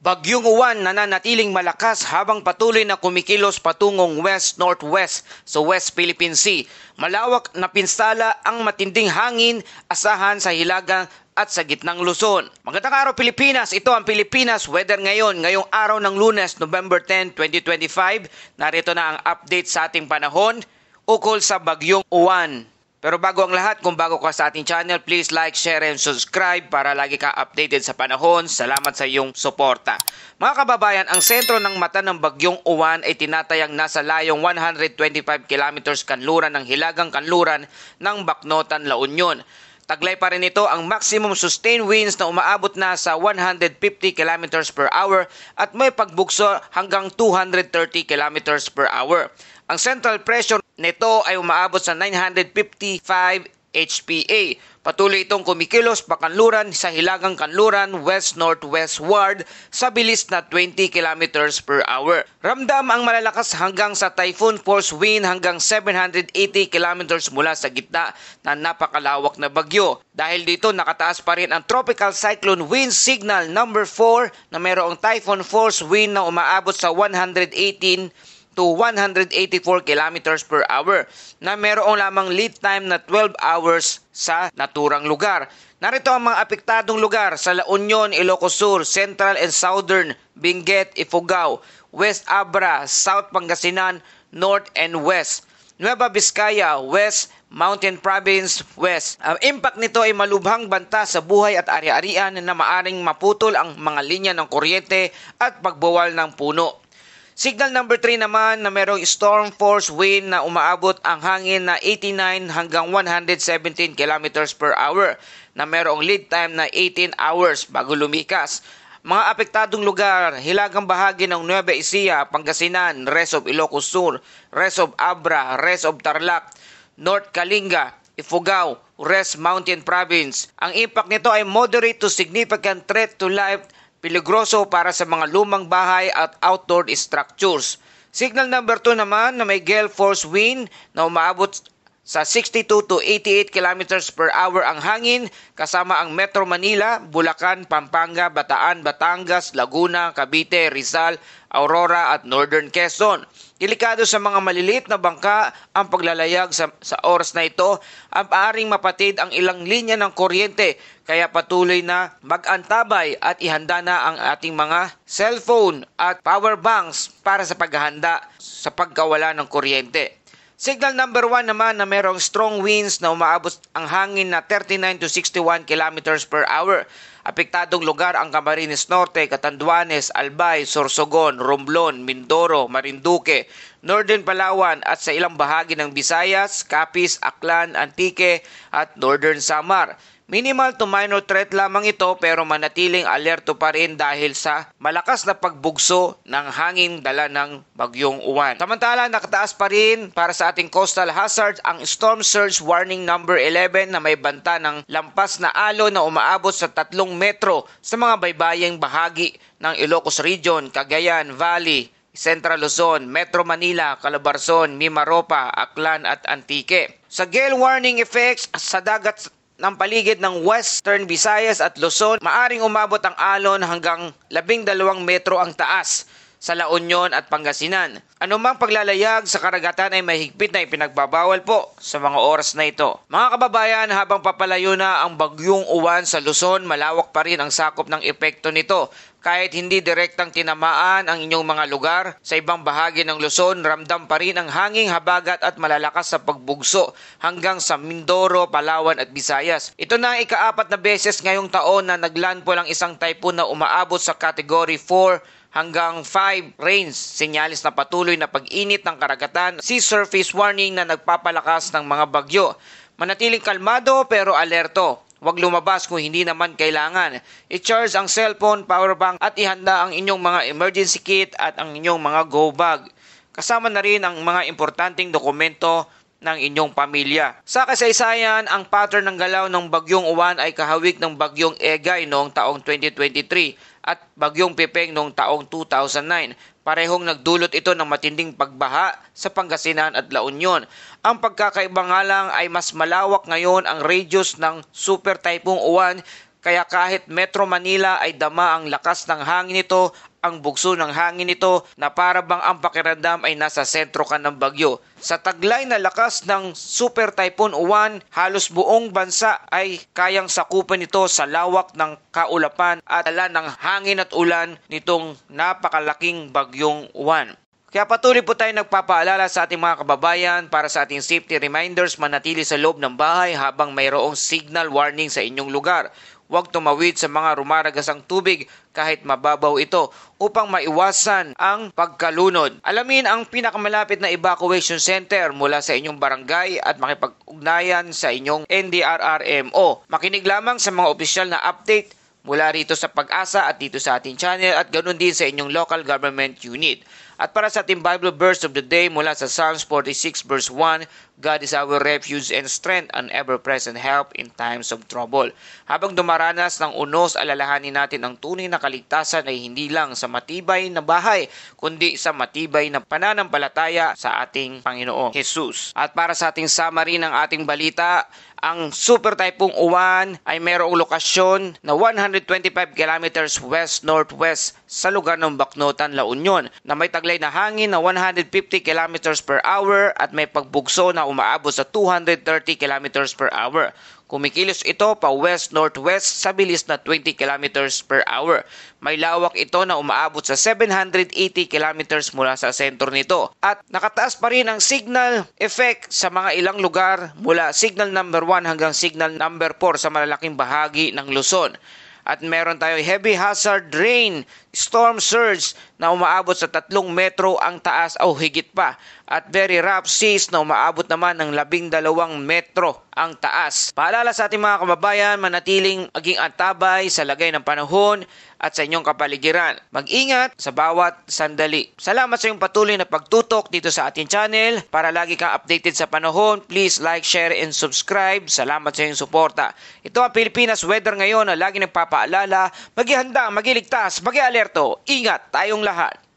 Bagyong Uwan nananatiling malakas habang patuloy na kumikilos patungong west-northwest sa West Philippine Sea. Malawak na pinsala ang matinding hangin asahan sa Hilagang at sa gitnang Luzon. Magandang araw Pilipinas, ito ang Pilipinas Weather ngayong araw ng Lunes, November 10, 2025. Narito na ang update sa ating panahon ukol sa Bagyong Uwan. Pero bago ang lahat, kung bago ka sa ating channel, please like, share, and subscribe para lagi ka updated sa panahon. Salamat sa iyong suporta. Mga kababayan, ang sentro ng mata ng Bagyong Uwan ay tinatayang nasa layong 125 kilometers kanluran ng Hilagang Kanluran ng Bacnotan, La Union. Taglay pa rin ito ang maximum sustained winds na umaabot na sa 150 kilometers per hour at may pagbugso hanggang 230 kilometers per hour. Ang central pressure nito ay umaabot sa 955 HPA. Patuloy itong kumikilos pakanluran sa Hilagang Kanluran west-northwestward sa bilis na 20 kilometers per hour. Ramdam ang malalakas hanggang sa typhoon force wind hanggang 780 kilometers mula sa gitna na napakalawak na bagyo. Dahil dito nakataas pa rin ang tropical cyclone wind signal number 4 na mayroong typhoon force wind na umaabot sa 118 to 184 kilometers per hour na mayroong lamang lead time na 12 hours sa naturang lugar. Narito ang mga apektadong lugar sa La Union, Ilocos Sur, Central and Southern, Benguet, Ifugao, West Abra, South Pangasinan, North and West, Nueva Vizcaya, West, Mountain Province, West. Ang impact nito ay malubhang banta sa buhay at ari-arian na maaring maputol ang mga linya ng kuryente at pagbawal ng puno. Signal number 3 naman na mayroong storm force wind na umaabot ang hangin na 89 hanggang 117 kilometers per hour na mayroong lead time na 18 hours bago lumikas. Mga apektadong lugar, hilagang bahagi ng Nueva Ecija, Pangasinan, rest of Ilocos Sur, rest of Abra, rest of Tarlac, North Kalinga, Ifugao, rest Mountain Province. Ang impact nito ay moderate to significant threat to life, peligroso para sa mga lumang bahay at outdoor structures. Signal number 2 naman na may gale force wind na umaabot sa 62 to 88 kilometers per hour ang hangin kasama ang Metro Manila, Bulacan, Pampanga, Bataan, Batangas, Laguna, Cavite, Rizal, Aurora at Northern Quezon. Delikado sa mga maliliit na bangka ang paglalayag sa oras na ito at maaring mapatid ang ilang linya ng kuryente kaya patuloy na mag-antabay at ihanda na ang ating mga cellphone at power banks para sa paghahanda sa pagkawala ng kuryente. Signal number 1 naman na mayroong strong winds na umaabot ang hangin na 39 to 61 kilometers per hour. Apektadong lugar ang Camarines Norte, Catanduanes, Albay, Sorsogon, Romblon, Mindoro, Marinduque, Northern Palawan at sa ilang bahagi ng Visayas, Capiz, Aklan, Antique at Northern Samar. Minimal to minor threat lamang ito pero manatiling alerto pa rin dahil sa malakas na pagbugso ng hangin dala ng Bagyong Uwan. Samantala, nakataas pa rin para sa ating coastal hazards ang Storm Surge Warning number 11 na may banta ng lampas na alon na umaabot sa 3 metro sa mga baybayeng bahagi ng Ilocos Region, Cagayan Valley, Central Luzon, Metro Manila, Calabarzon, Mimaropa, Aklan at Antique. Sa gale warning effects sa dagat ng paligid ng Western Visayas at Luzon, maaring umabot ang alon hanggang 12 metro ang taas sa La Union at Pangasinan. Anumang paglalayag sa karagatan ay mahigpit na ipinagbabawal po sa mga oras na ito. Mga kababayan, habang papalayo na ang Bagyong Uwan sa Luzon, malawak pa rin ang sakop ng epekto nito. Kahit hindi direktang tinamaan ang inyong mga lugar, sa ibang bahagi ng Luzon, ramdam pa rin ang hanging habagat at malalakas sa pagbugso hanggang sa Mindoro, Palawan at Visayas. Ito na ang ika-4 na beses ngayong taon na naglandfall ang isang typhoon na umaabot sa Category 4 hanggang 5 rains. Senyalis na patuloy na pag-init ng karagatan, sea surface warning na nagpapalakas ng mga bagyo. Manatiling kalmado pero alerto. Huwag lumabas kung hindi naman kailangan. I-charge ang cellphone, power bank at ihanda ang inyong mga emergency kit at ang inyong mga go bag. Kasama na rin ang mga importanteng dokumento ng inyong pamilya. Sa kasaysayan, ang pattern ng galaw ng Bagyong Uwan ay kahawig ng Bagyong Egay noong taong 2023 at Bagyong Pepeng noong taong 2009. Parehong nagdulot ito ng matinding pagbaha sa Pangasinan at La Union. Ang pagkakaiba nga lang ay mas malawak ngayon ang radius ng Super Typhoon Uwan Kaya kahit Metro Manila ay dama ang lakas ng hangin nito, ang bugso ng hangin nito na para bang ang pakiramdam ay nasa sentro ka ng bagyo. Sa taglay na lakas ng Super Typhoon Uwan, halos buong bansa ay kayang sakupan nito sa lawak ng kaulapan at ala ng hangin at ulan nitong napakalaking bagyong Uwan. Kaya patuloy po tayo nagpapaalala sa ating mga kababayan para sa ating safety reminders manatili sa loob ng bahay habang mayroong signal warning sa inyong lugar. Huwag tumawid sa mga rumaragasang tubig kahit mababaw ito upang maiwasan ang pagkalunod. Alamin ang pinakamalapit na evacuation center mula sa inyong barangay at makipag-ugnayan sa inyong NDRRMO. Makinig lamang sa mga opisyal na update mula rito sa Pag-asa at dito sa ating channel at ganoon din sa inyong local government unit. At para sa ating Bible verse of the day mula sa Psalms 46 verse 1, God is our refuge and strength, an ever-present help in times of trouble. Habang dumaranas ng unos, alalahanin natin ang tunay na kaligtasan ay hindi lang sa matibay na bahay, kundi sa matibay na pananampalataya sa ating Panginoong Jesus. At para sa ating summary ng ating balita, ang Super Typhoon Uwan ay mayroong lokasyon na 125 kilometers west-northwest sa lugar ng Bacnotan, La Union na may taglay na hangin na 150 kilometers per hour at may pagbugso na umaabot sa 230 kilometers per hour. Kumikilos ito pa west-northwest sa bilis na 20 kilometers per hour. May lawak ito na umaabot sa 780 kilometers mula sa sentro nito. At nakataas pa rin ang signal effect sa mga ilang lugar mula signal number 1 hanggang signal number 4 sa malalaking bahagi ng Luzon. At meron tayo heavy hazard rain, storm surge na umaabot sa 3 metro ang taas o higit pa. At very rough seas na umaabot naman ng 12 metro ang taas. Paalala sa ating mga kababayan, manatiling maging antabay sa lagay ng panahon at sa inyong kapaligiran. Mag-ingat sa bawat sandali. Salamat sa iyong patuloy na pagtutok dito sa ating channel. Para lagi kang updated sa panahon, please like, share, and subscribe. Salamat sa iyong suporta. Ito ang Pilipinas Weather ngayon na lagi nagpapaalala, mag-ihanda, mag-iligtas, mag-ialerto. Ingat tayong lahat.